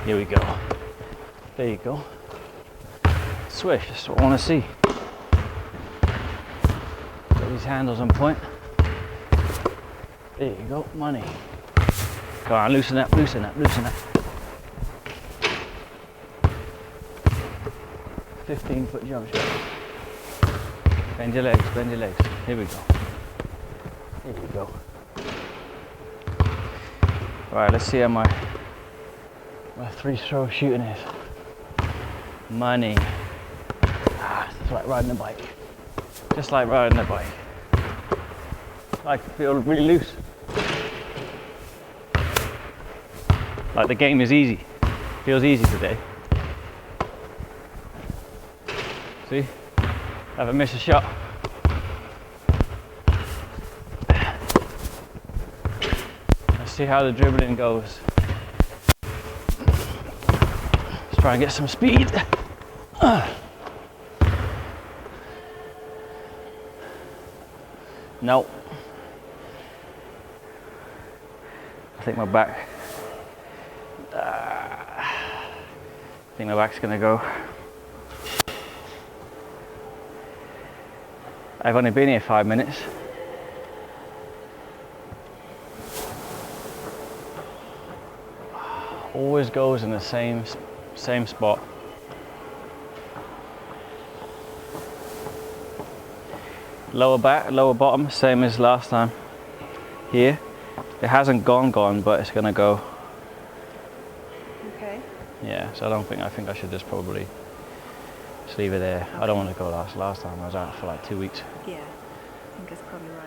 Here we go. There you go. Swish, that's what I want to see. Got these handles on point. There you go, money. Come on, loosen up, loosen up, loosen up. 15-foot jump shot. Bend your legs, bend your legs. Here we go. Here we go. Right, let's see how my 3-throw shooting is. Money. It's like riding a bike. Just like riding a bike. I feel really loose. Like the game is easy. Feels easy today. See? Haven't missed a shot. Let's see how the dribbling goes. Let's try and get some speed. No. I think my back's gonna go. I've only been here 5 minutes. Always goes in the same spot. Lower back, lower bottom, same as last time. Here, it hasn't gone, but it's gonna go. Okay. Yeah, so I think I should just probably just leave it there. I don't want to go last time. I was out for like 2 weeks. Yeah, I think that's probably right.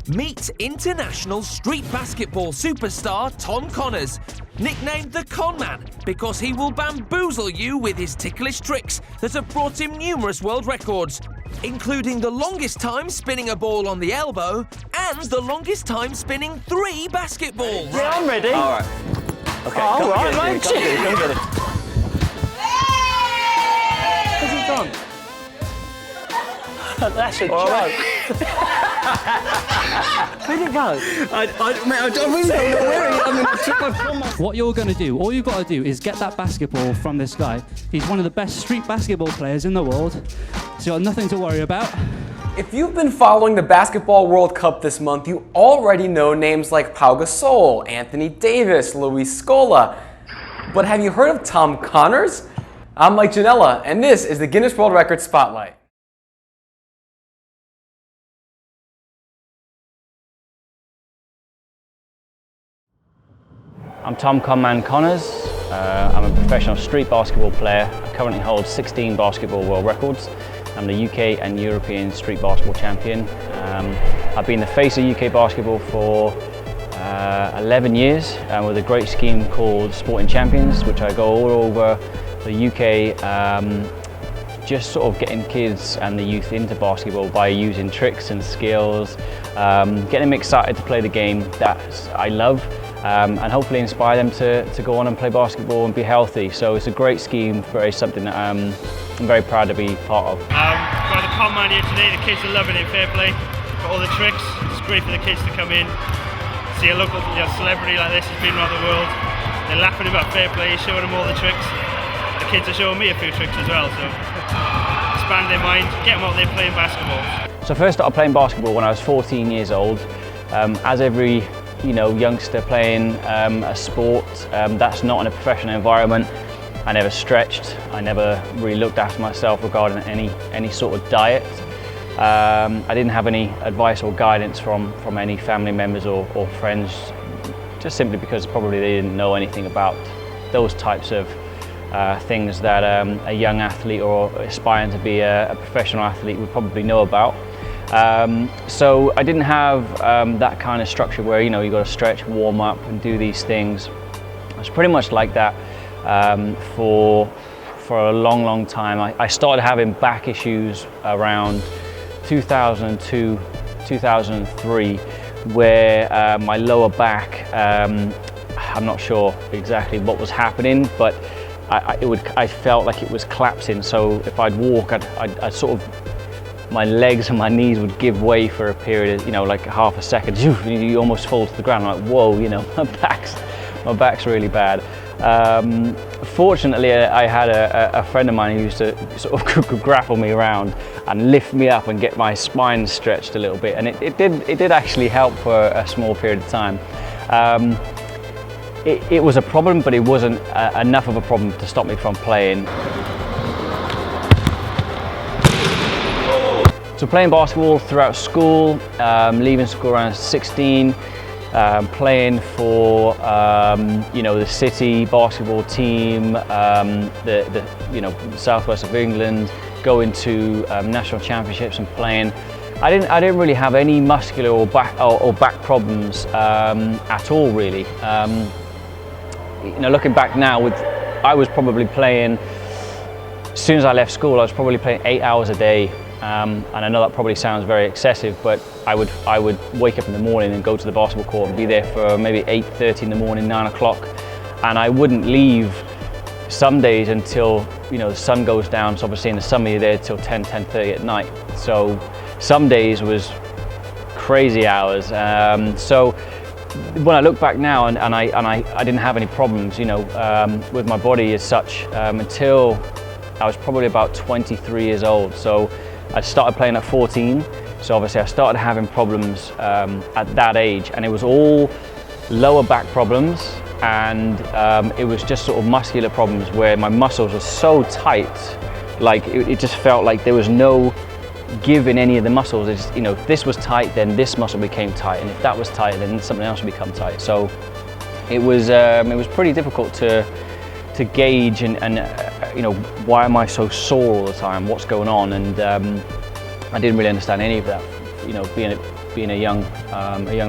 Meet international street basketball superstar Tom Connors, nicknamed the Conman because he will bamboozle you with his ticklish tricks that have brought him numerous world records, including the longest time spinning a ball on the elbow and the longest time spinning 3 basketballs. Yeah, I'm ready. All right. Okay, all come right, get it, come get it, come get it. Where's he gone? That's a joke. Where'd it go? I really don't know where he is. I mean, I took my phone. What you're going to do, all you've got to do is get that basketball from this guy. He's one of the best street basketball players in the world, so you've got nothing to worry about. If you've been following the Basketball World Cup this month, you already know names like Pau Gasol, Anthony Davis, Luis Scola. But have you heard of Tom Connors? I'm Mike Janella, and this is the Guinness World Records Spotlight. I'm Tom Conman Connors. I'm a professional street basketball player. I currently hold 16 basketball world records. I'm the UK and European street basketball champion. I've been the face of UK basketball for 11 years with a great scheme called Sporting Champions, which I go all over the UK, just sort of getting kids and the youth into basketball by using tricks and skills, getting them excited to play the game that I love, and hopefully inspire them to go on and play basketball and be healthy. So it's a great scheme, something that I'm very proud to be part of. Got the Conman here today. The kids are loving it. Fair play. Got all the tricks. It's great for the kids to come in, see a local celebrity like this who's been around the world. They're laughing about fair play, showing them all the tricks. The kids are showing me a few tricks as well, so expand their mind, get them out there playing basketball. So first started playing basketball when I was 14 years old. As every youngster playing a sport that's not in a professional environment, I never stretched. I never really looked after myself regarding any sort of diet. I didn't have any advice or guidance from any family members or friends, just simply because probably they didn't know anything about those types of things that a young athlete or aspiring to be a professional athlete would probably know about. So I didn't have that kind of structure where you got to stretch, warm up and do these things. I was pretty much like that for a long time. I started having back issues around 2002, 2003, where my lower back, I'm not sure exactly what was happening, but I felt like it was collapsing. So if I'd walk, I'd sort of my legs and my knees would give way for a period of, you know, like half a second. You almost fall to the ground. I'm like, whoa, you know, my back's really bad. Fortunately, I had a friend of mine who used to sort of grapple me around and lift me up and get my spine stretched a little bit, and it did actually help for a small period of time. It was a problem, but it wasn't enough of a problem to stop me from playing. So playing basketball throughout school, leaving school around 16, playing for you know, the city basketball team, the you know, southwest of England, going to national championships and playing. I didn't really have any muscular or back problems at all, really. You know, looking back now, I was probably playing, as soon as I left school, I was probably playing 8 hours a day. And I know that probably sounds very excessive, but I would wake up in the morning and go to the basketball court and be there for maybe 8:30 in the morning, 9 o'clock, and I wouldn't leave some days until, you know, the sun goes down. So obviously in the summer you're there till 10:30 at night. So some days was crazy hours. So when I look back now, and I didn't have any problems, you know, with my body as such, until I was probably about 23 years old. So I started playing at 14, so obviously I started having problems at that age, and it was all lower back problems, and it was just sort of muscular problems where my muscles were so tight, like it just felt like there was no give in any of the muscles. It's just, you know, if this was tight, then this muscle became tight, and if that was tight, then something else would become tight. So it was pretty difficult to gauge and you know, why am I so sore all the time? What's going on? And I didn't really understand any of that. You know, being a young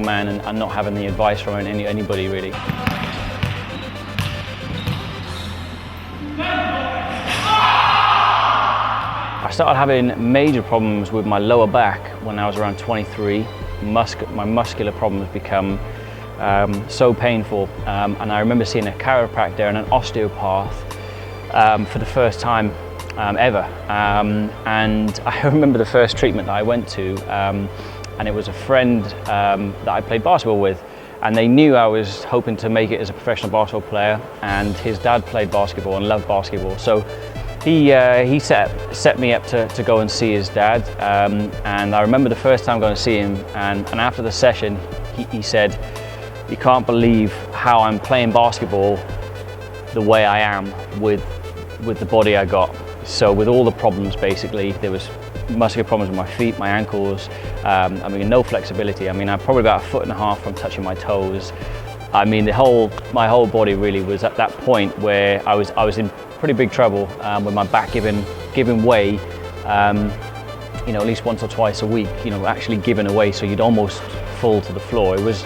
man and not having the advice from anybody really. I started having major problems with my lower back when I was around 23. My muscular problems become so painful, and I remember seeing a chiropractor and an osteopath for the first time ever, and I remember the first treatment that I went to, and it was a friend that I played basketball with, and they knew I was hoping to make it as a professional basketball player, and his dad played basketball and loved basketball, so he set me up to go and see his dad, and I remember the first time going to see him, and after the session he said, "You can't believe how I'm playing basketball the way I am with the body I got." So with all the problems, basically, there was muscular problems with my feet, my ankles, I mean, no flexibility. I mean, I'm probably about 1.5 feet from touching my toes. I mean, my whole body really was at that point where I was in pretty big trouble with my back giving way, you know, at least once or twice a week, you know, actually giving away, so you'd almost fall to the floor. It was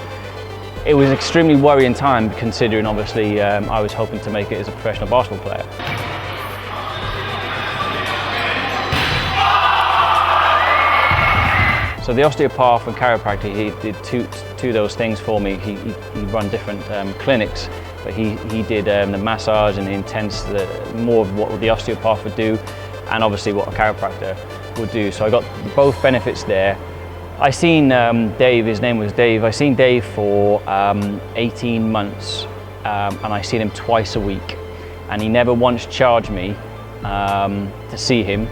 an extremely worrying time, considering obviously I was hoping to make it as a professional basketball player. So the osteopath and chiropractor, he did two of those things for me. He run different clinics, but he did the massage and more of what the osteopath would do, and obviously what a chiropractor would do. So I got both benefits there. I seen Dave, his name was Dave, I seen Dave for 18 months, and I seen him twice a week, and he never once charged me to see him,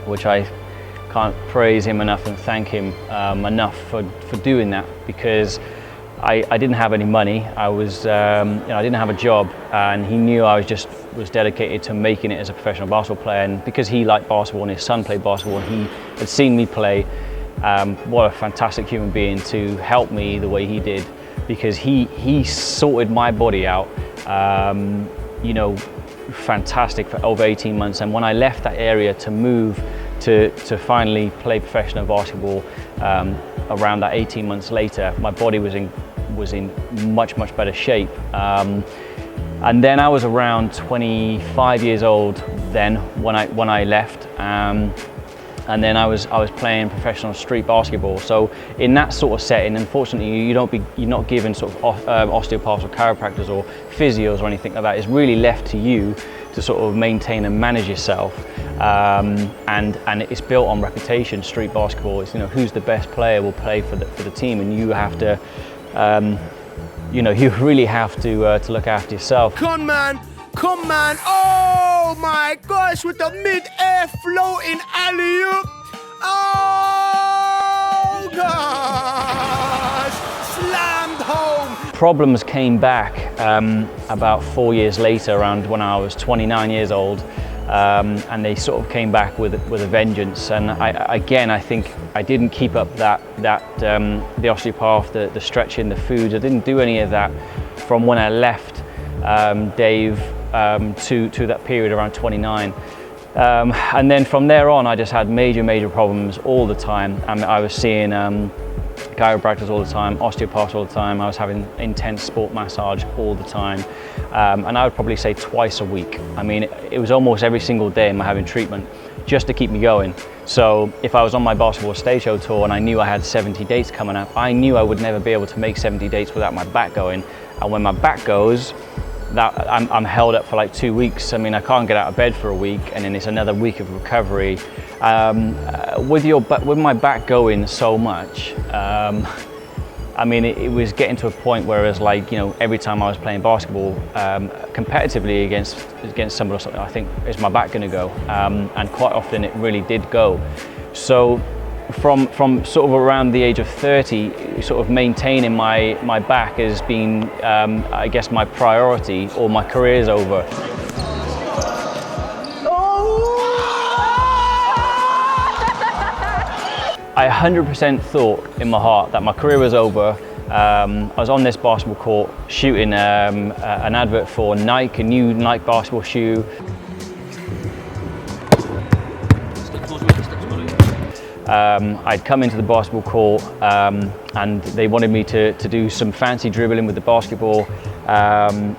which I can't praise him enough and thank him enough for doing that, because I didn't have any money. I didn't have a job, and he knew I was dedicated to making it as a professional basketball player, and because he liked basketball and his son played basketball and he had seen me play, what a fantastic human being to help me the way he did, because he sorted my body out, you know, fantastic for over 18 months. And when I left that area to move to finally play professional basketball, around that 18 months later, my body was in much better shape. And then I was around 25 years old then when I left. And then I was playing professional street basketball. So in that sort of setting, unfortunately, you're not given sort of osteopaths or chiropractors or physios or anything like that. It's really left to you to sort of maintain and manage yourself. and it's built on reputation. Street basketball is, who's the best player will play for the team, and you have to, you really have to look after yourself. Conman, oh my gosh, with the mid-air floating alley-oop. Oh gosh, slammed home. Problems came back about 4 years later, around when I was 29 years old, and they sort of came back with a vengeance. And I think I didn't keep up the osteopath, the stretching, the food. I didn't do any of that from when I left Dave to that period around 29. And then from there on, I just had major problems all the time. I was seeing chiropractors all the time, osteopaths all the time. I was having intense sport massage all the time. And I would probably say twice a week. I mean, it was almost every single day I'm having treatment just to keep me going. So if I was on my basketball stage show tour and I knew I had 70 dates coming up, I knew I would never be able to make 70 dates without my back going. And when my back goes, I'm held up for like 2 weeks. I mean, I can't get out of bed for a week, and then it's another week of recovery. With my back going so much, I mean, it was getting to a point where it was like, every time I was playing basketball competitively against somebody or something, I think, is my back going to go? And quite often it really did go. So from sort of around the age of 30, sort of maintaining my back has been, I guess, my priority, or my career's over. I 100% thought in my heart that my career was over. I was on this basketball court shooting an advert for Nike, a new Nike basketball shoe. I'd come into the basketball court and they wanted me to do some fancy dribbling with the basketball, and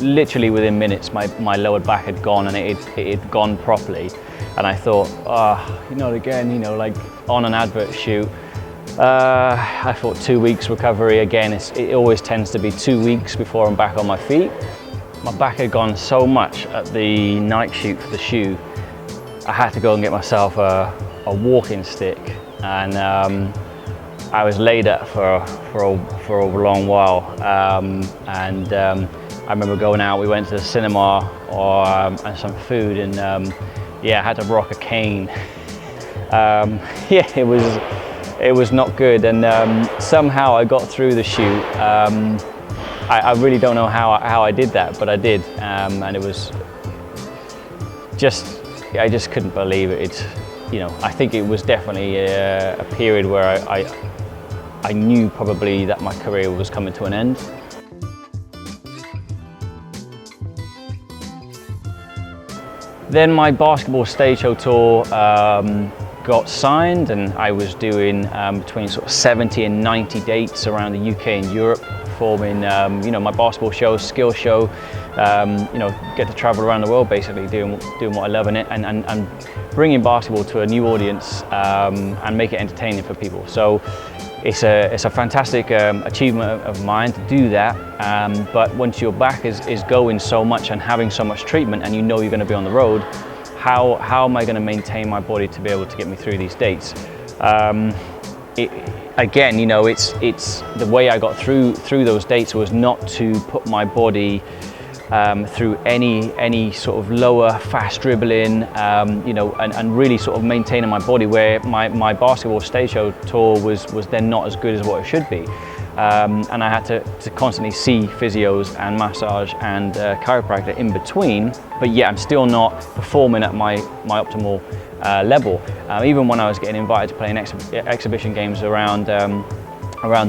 literally within minutes my lower back had gone, and it had gone properly. And I thought, not again, like on an advert shoot. I thought 2 weeks recovery. Again, it always tends to be 2 weeks before I'm back on my feet. My back had gone so much at the night shoot for the shoe, I had to go and get myself a walking stick, and I was laid up for a long while. I remember going out. We went to the cinema and some food, and I had to rock a cane. It was not good, and somehow I got through the shoot. I really don't know how I did that, but I did, and it was I just couldn't believe it. I think it was definitely a period where I knew probably that my career was coming to an end. Then my basketball stage show tour got signed, and I was doing between sort of 70 and 90 dates around the UK and Europe, performing my basketball show, skill show, get to travel around the world basically doing what I love in it, and bringing basketball to a new audience and make it entertaining for people. So it's a fantastic achievement of mine to do that, but once your back is going so much and having so much treatment, and you're going to be on the road, how am I going to maintain my body to be able to get me through these dates? Again, it's the way I got through those dates was not to put my body through any sort of lower fast dribbling, and really sort of maintaining my body, where my basketball stage show tour was then not as good as what it should be. And I had to constantly see physios and massage and chiropractor in between, but yet I'm still not performing at my optimal level. Even when I was getting invited to play in exhibition games around the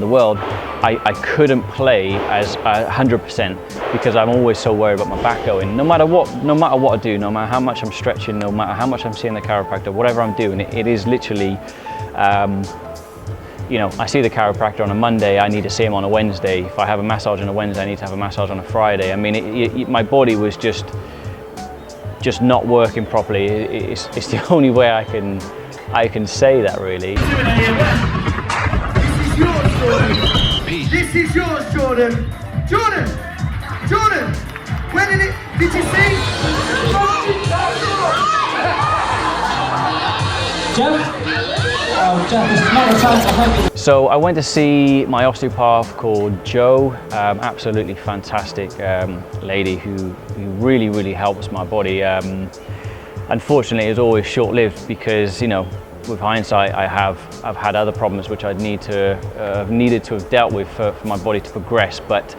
world, I couldn't play as 100% because I'm always so worried about my back going. No matter what I do, no matter how much I'm stretching, no matter how much I'm seeing the chiropractor, whatever I'm doing, it is literally, I see the chiropractor on a Monday, I need to see him on a Wednesday. If I have a massage on a Wednesday, I need to have a massage on a Friday. I mean, my body was just not working properly. It's the only way I can say that, really. This is yours, Jordan. Jordan, when did you see? So I went to see my osteopath called Jo, absolutely fantastic lady who really helps my body. Unfortunately, it was always short-lived because, you know, with hindsight, I've had other problems which I'd needed to have dealt with for my body to progress. But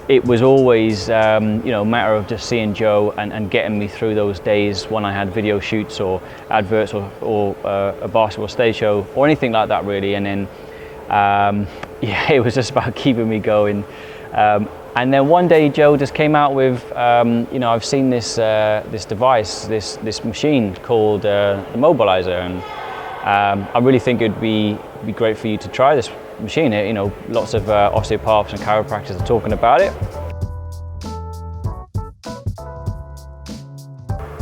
it was always, you know, a matter of just seeing Jo and getting me through those days when I had video shoots or adverts or a basketball stage show or anything like that, really. And then, yeah, it was just about keeping me going. And then one day Jo just came out with, you know, I've seen this device, this machine called the mobilizer, and I really think it'd be great for you to try this machine. You know, lots of osteopaths and chiropractors are talking about it.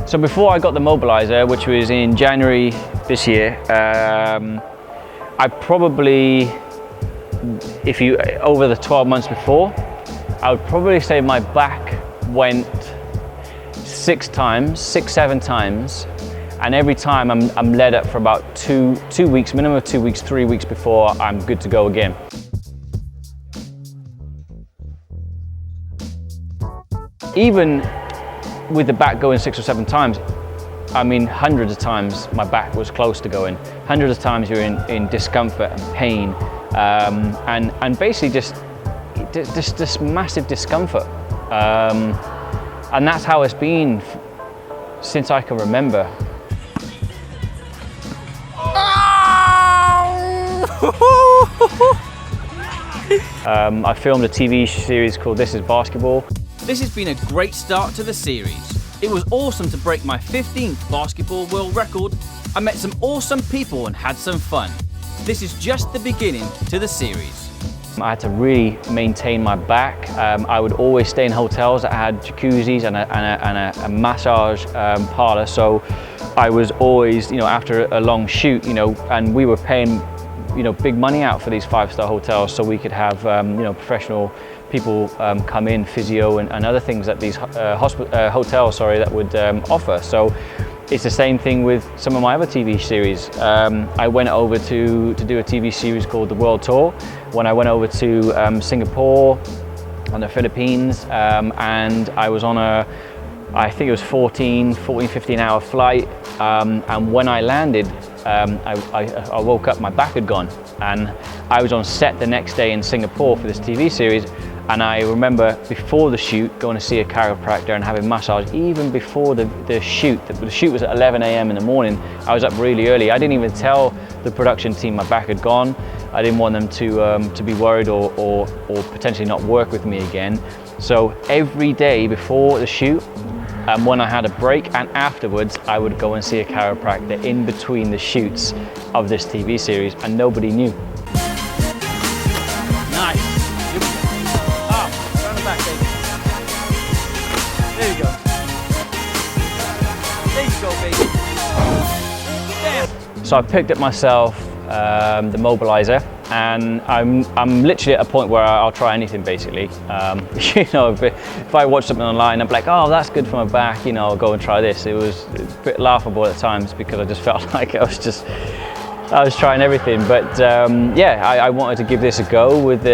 So before I got the mobilizer, which was in January this year, I probably, over the 12 months before, I would probably say my back went 6, 7 times, and every time I'm led up for about two weeks, minimum of 2 weeks, 3 weeks before I'm good to go again. Even with the back going 6 or 7 times, I mean, hundreds of times my back was close to going. Hundreds of times you're in discomfort and pain, and basically just massive discomfort. And that's how it's been since I can remember. I filmed a TV series called This Is Basketball. This has been a great start to the series. It was awesome to break my 15th basketball world record. I met some awesome people and had some fun. This is just the beginning to the series. I had to really maintain my back. I would always stay in hotels that had jacuzzis and a massage parlor. So I was always, you know, after a long shoot, you know, and we were paying, you know, big money out for these 5-star hotels so we could have, you know, professional people come in, physio and other things that these hotels, that would offer. So it's the same thing with some of my other TV series. I went over to do a TV series called The World Tour when I went over to Singapore, on the Philippines, and I was on I think it was 15 hour flight, and when I landed, I woke up, my back had gone, and I was on set the next day in Singapore for this TV series. And I remember before the shoot going to see a chiropractor and having massage even before the shoot. The shoot was at 11 a.m. in the morning. I was up really early. I didn't even tell the production team my back had gone. I didn't want them to be worried or potentially not work with me again. So every day before the shoot, when I had a break and afterwards, I would go and see a chiropractor in between the shoots of this TV series, and nobody knew. There you go. There you go, baby. Damn. So I picked up myself the mobilizer, and I'm literally at a point where I'll try anything basically. You know, if I watch something online, I'm like, oh, that's good for my back, you know, I'll go and try this. It was a bit laughable at times because I just felt like I was trying everything. But yeah, I wanted to give this a go with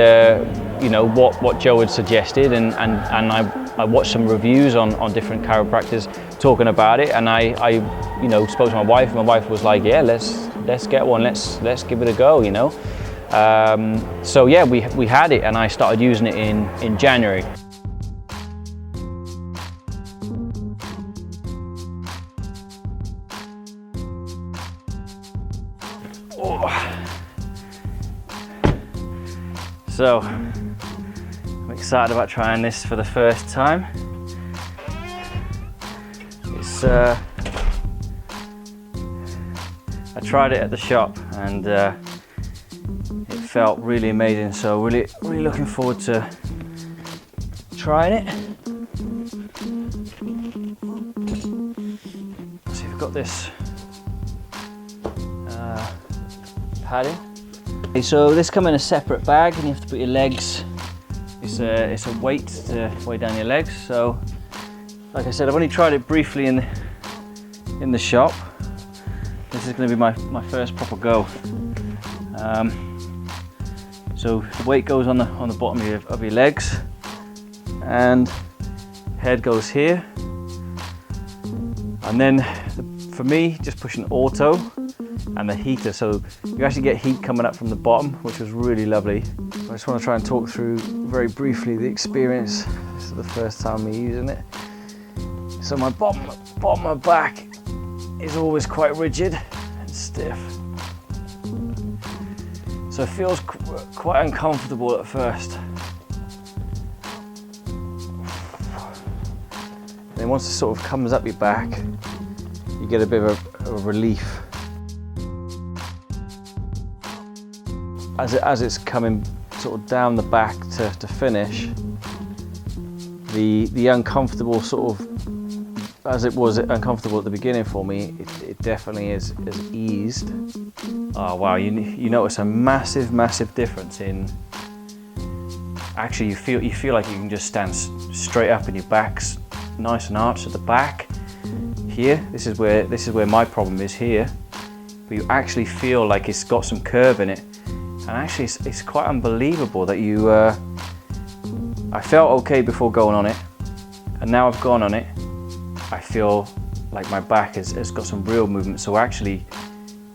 you know, what Jo had suggested, and I watched some reviews on different chiropractors talking about it, and I you know, spoke to my wife. My wife was like, yeah, let's get one, let's give it a go, you know. So yeah, we had it, and I started using it in January. Oh. So I'm excited about trying this for the first time. It's I tried it at the shop, and it felt really amazing. So really looking forward to trying it. So we've got this padding. Okay, so this comes in a separate bag, and you have to put your legs. It's a weight to weigh down your legs. So, like I said, I've only tried it briefly in the shop. This is going to be my first proper go. So the weight goes on the bottom of your legs, and head goes here. And then for me, just pushing auto and the heater, so you actually get heat coming up from the bottom, which was really lovely. I just want to try and talk through very briefly the experience. This is the first time me using it. So my bottom of my back is always quite rigid and stiff. So it feels quite uncomfortable at first. And then once it sort of comes up your back, you get a bit of a relief. As it's coming sort of down the back to finish, the uncomfortable sort of, as it was uncomfortable at the beginning for me, it definitely is eased. Oh wow, you notice a massive difference in, actually you feel like you can just stand straight up and your back's nice and arched at the back. Here, this is where my problem is here, but you actually feel like it's got some curve in it, and actually it's quite unbelievable that you, I felt okay before going on it, and now I've gone on it, I feel like my back has got some real movement. So actually,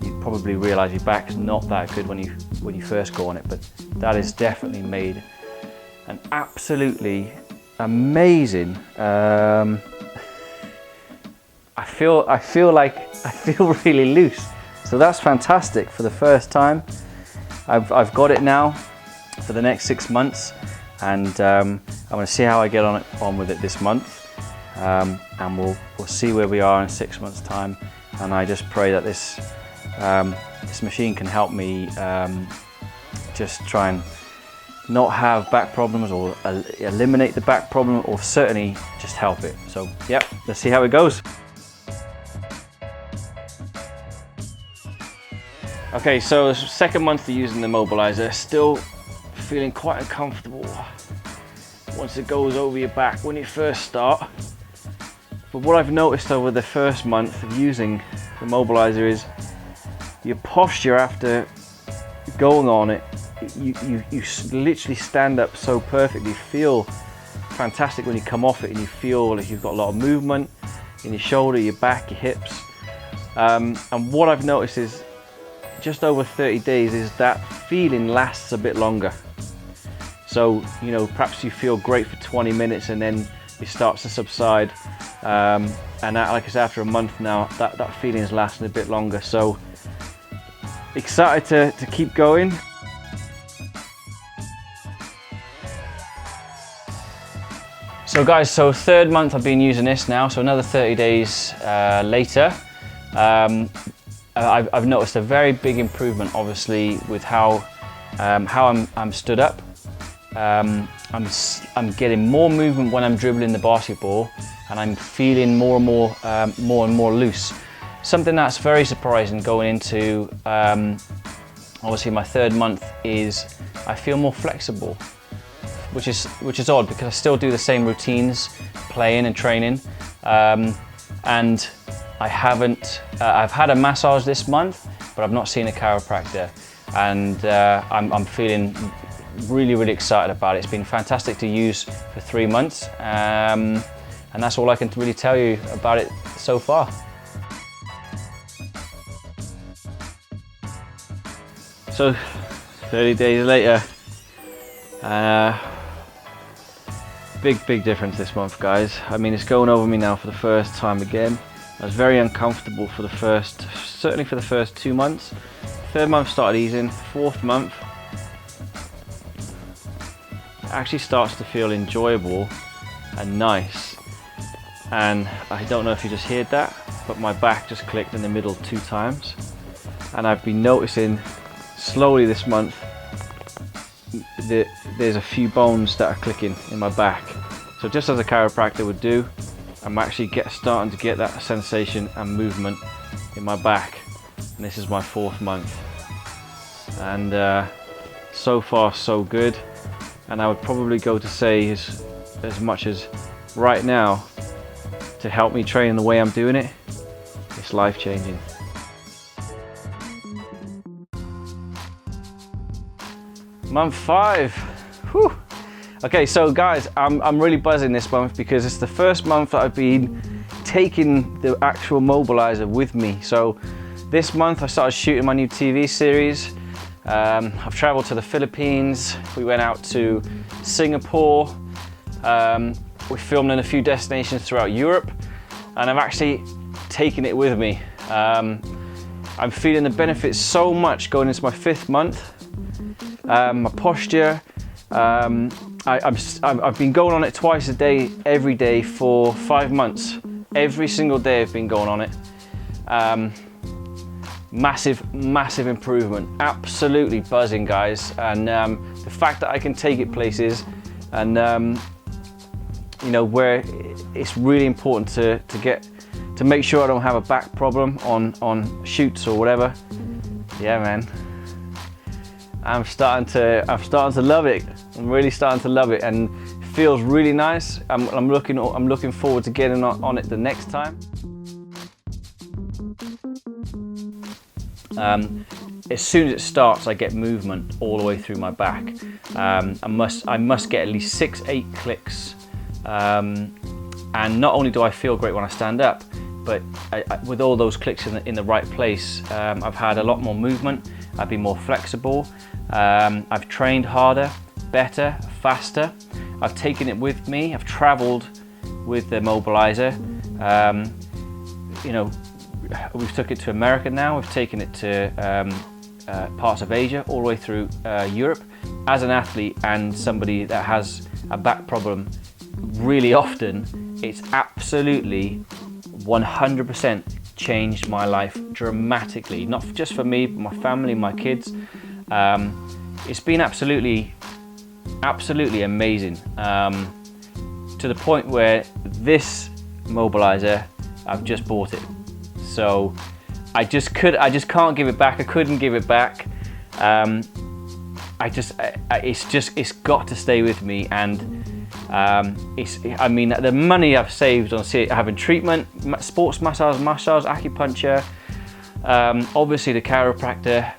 you probably realise your back's not that good when you first go on it, but that has definitely made an absolutely amazing. I feel really loose. So that's fantastic for the first time. I've got it now for the next 6 months, and I'm going to see how I get on with it this month. And we'll see where we are in 6 months' time. And I just pray that this machine can help me just try and not have back problems, or eliminate the back problem, or certainly just help it. So yeah, let's see how it goes. Okay, so second month of using the mobilizer, still feeling quite uncomfortable once it goes over your back when you first start. But what I've noticed over the first month of using the mobilizer is your posture after going on it, you literally stand up so perfectly, feel fantastic when you come off it, and you feel like you've got a lot of movement in your shoulder, your back, your hips. And what I've noticed is just over 30 days is that feeling lasts a bit longer. So, you know, perhaps you feel great for 20 minutes and then it starts to subside. And that, like I said, after a month now, that feeling is lasting a bit longer. So excited to keep going. So guys, so third month I've been using this now, so another 30 days later. I've noticed a very big improvement, obviously, with how I'm stood up. I'm getting more movement when I'm dribbling the basketball, and I'm feeling more and more loose. Something that's very surprising going into obviously my third month is I feel more flexible, which is odd because I still do the same routines, playing and training, and I haven't. I've had a massage this month, but I've not seen a chiropractor, and I'm feeling really excited about it. It's been fantastic to use for 3 months, and that's all I can really tell you about it so far. So 30 days later, big difference this month, guys. I mean, it's going over me now for the first time again. I was very uncomfortable for certainly for the first 2 months. Third month started easing. Fourth month actually starts to feel enjoyable and nice. And I don't know if you just heard that, but my back just clicked in the middle 2 times. And I've been noticing slowly this month that there's a few bones that are clicking in my back. So just as a chiropractor would do, I'm actually starting to get that sensation and movement in my back. And this is my 4th month. And so far so good. And I would probably go to say as much as right now, to help me train the way I'm doing it, it's life-changing. Month 5. Whew. Okay, so guys, I'm really buzzing this month because it's the first month that I've been taking the actual mobilizer with me. So this month I started shooting my new TV series. I've traveled to the Philippines. We went out to Singapore. We filmed in a few destinations throughout Europe, and I've actually taken it with me. I'm feeling the benefits so much going into my 5th month. My posture, I've been going on it twice a day, every day for 5 months. Every single day I've been going on it. Massive improvement. Absolutely buzzing, guys. And the fact that I can take it places, and you know, where it's really important to make sure I don't have a back problem on shoots or whatever. Yeah, man. I'm starting to love it. I'm really starting to love it, and it feels really nice. I'm looking forward to getting on it the next time. As soon as it starts, I get movement all the way through my back. I must get at least 6-8 clicks, and not only do I feel great when I stand up, but with all those clicks in the right place, I've had a lot more movement. I've been more flexible. I've trained harder, better, faster. I've taken it with me. I've travelled with the mobilizer. You know, we've took it to America now. We've taken it to parts of Asia, all the way through Europe. As an athlete and somebody that has a back problem really often, it's absolutely 100% changed my life dramatically. Not just for me, but my family, my kids. It's been absolutely amazing, to the point where this mobilizer, I've just bought it. So I just can't give it back. I couldn't give it back. It's got to stay with me, and I mean, the money I've saved on having treatment, sports massage, acupuncture, obviously the chiropractor,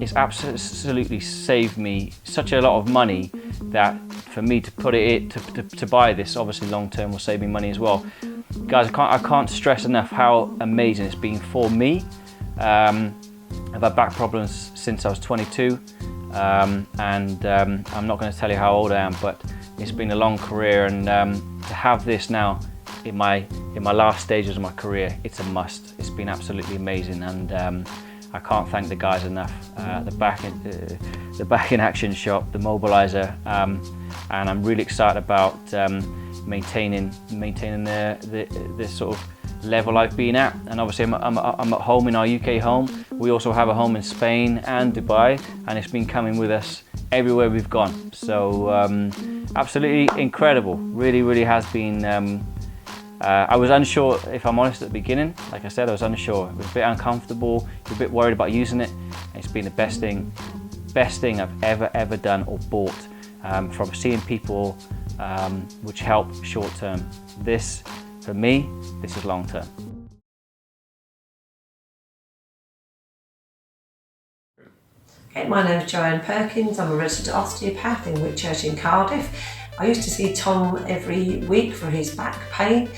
it's absolutely saved me such a lot of money that for me to put it to buy this, obviously long term will save me money as well. Guys, I can't stress enough how amazing it's been for me. I've had back problems since I was 22, and I'm not going to tell you how old I am, but it's been a long career, and to have this now in my last stages of my career, it's a must. It's been absolutely amazing, and I can't thank the guys enough. The back in action shop, the mobilizer, and I'm really excited about maintaining the sort of level I've been at. And obviously I'm at home in our UK home. We also have a home in Spain and Dubai, and it's been coming with us everywhere we've gone. So absolutely incredible. Really has been. I was unsure, if I'm honest, at the beginning. Like I said, I was unsure. It was a bit uncomfortable, a bit worried about using it. It's been the best thing I've ever done or bought. From seeing people which help short term. This, for me, this is long term. Okay, my name is Joanne Perkins. I'm a registered osteopath in Whitchurch in Cardiff. I used to see Tom every week for his back pain.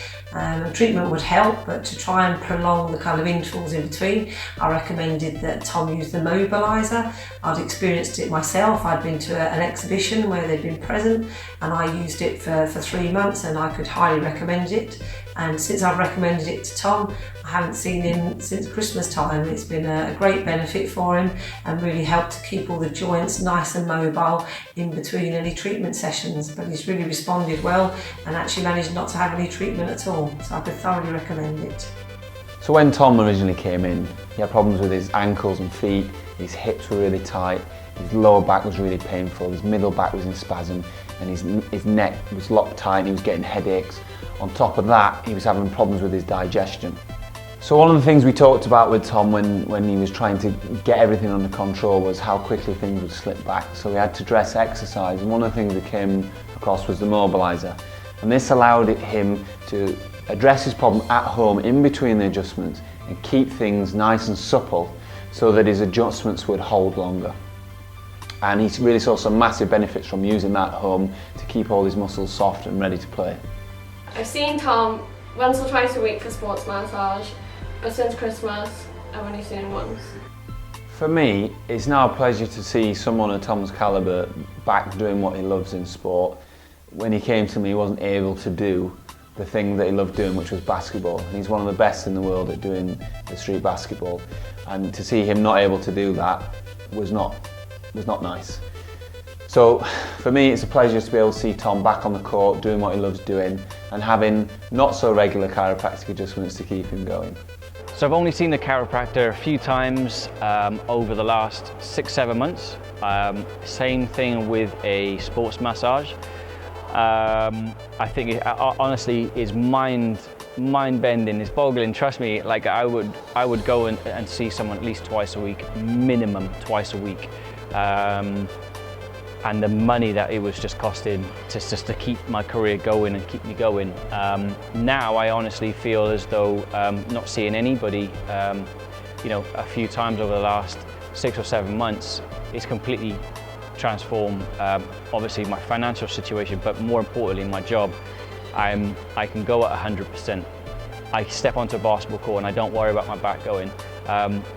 Treatment would help, but to try and prolong the kind of intervals in between, I recommended that Tom use the mobilizer. I'd experienced it myself. I'd been to an exhibition where they'd been present, and I used it for 3 months, and I could highly recommend it. And since I've recommended it to Tom, I haven't seen him since Christmas time. It's been a great benefit for him and really helped to keep all the joints nice and mobile in between any treatment sessions. But he's really responded well and actually managed not to have any treatment at all. So I could thoroughly recommend it. So when Tom originally came in, he had problems with his ankles and feet, his hips were really tight, his lower back was really painful, his middle back was in spasm, and his neck was locked tight and he was getting headaches. On top of that, he was having problems with his digestion. So one of the things we talked about with Tom when he was trying to get everything under control was how quickly things would slip back. So we had to address exercise, and one of the things we came across was the mobilizer. And this allowed him to address his problem at home in between the adjustments and keep things nice and supple so that his adjustments would hold longer. And he really saw some massive benefits from using that at home to keep all his muscles soft and ready to play. I've seen Tom once or twice a week for sports massage, but since Christmas I've only seen him once. For me, it's now a pleasure to see someone of Tom's calibre back doing what he loves in sport. When he came to me, he wasn't able to do the thing that he loved doing, which was basketball. And he's one of the best in the world at doing the street basketball. And to see him not able to do that was not nice. So for me, it's a pleasure to be able to see Tom back on the court, doing what he loves doing, and having not so regular chiropractic adjustments to keep him going. So I've only seen the chiropractor a few times over the last 6-7 months. Same thing with a sports massage. I think it honestly is mind-bending, it's boggling. Trust me, like I would go and see someone at least twice a week, minimum twice a week. And the money that it was just costing just to keep my career going and keep me going. Now I honestly feel as though not seeing anybody, a few times over the last 6 or 7 months, it's completely transformed obviously my financial situation, but more importantly my job. I can go at 100%. I step onto a basketball court and I don't worry about my back going.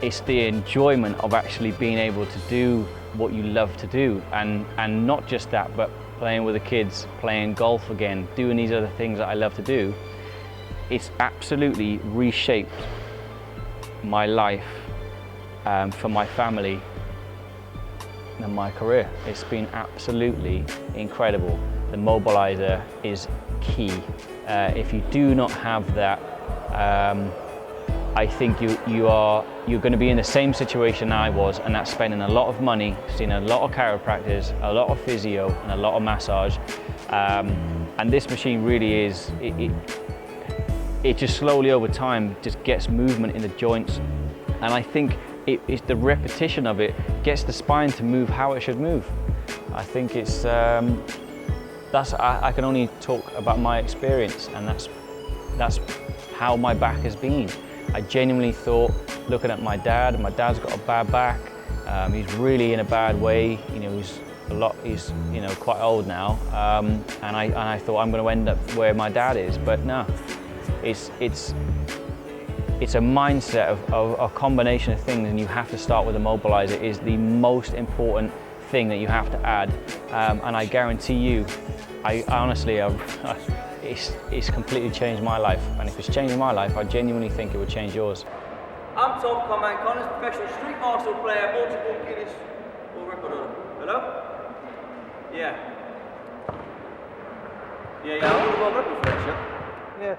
It's the enjoyment of actually being able to do what you love to do, and not just that, but playing with the kids, playing golf again, doing these other things that I love to do. It's absolutely reshaped my life for my family and my career. It's been absolutely incredible. The mobilizer is key. If you do not have that, I think you're going to be in the same situation I was, and that's spending a lot of money, seeing a lot of chiropractors, a lot of physio, and a lot of massage. And this machine really is, it just slowly over time just gets movement in the joints, and I think it's the repetition of it gets the spine to move how it should move. I think it's I can only talk about my experience, and that's how my back has been. I genuinely thought, looking at my dad's got a bad back. He's really in a bad way. He's quite old now, and I thought I'm going to end up where my dad is, but no, it's a mindset of a combination of things, and you have to start with a mobilizer. Is the most important thing that you have to add, and I guarantee you, I honestly, it's completely changed my life, and if it's changing my life, I genuinely think it would change yours. I'm Tom Conman, professional street martial player, multiple Guinness World Record holder. Hello? Yeah. Yeah, I want the world record for this, yeah? Yeah.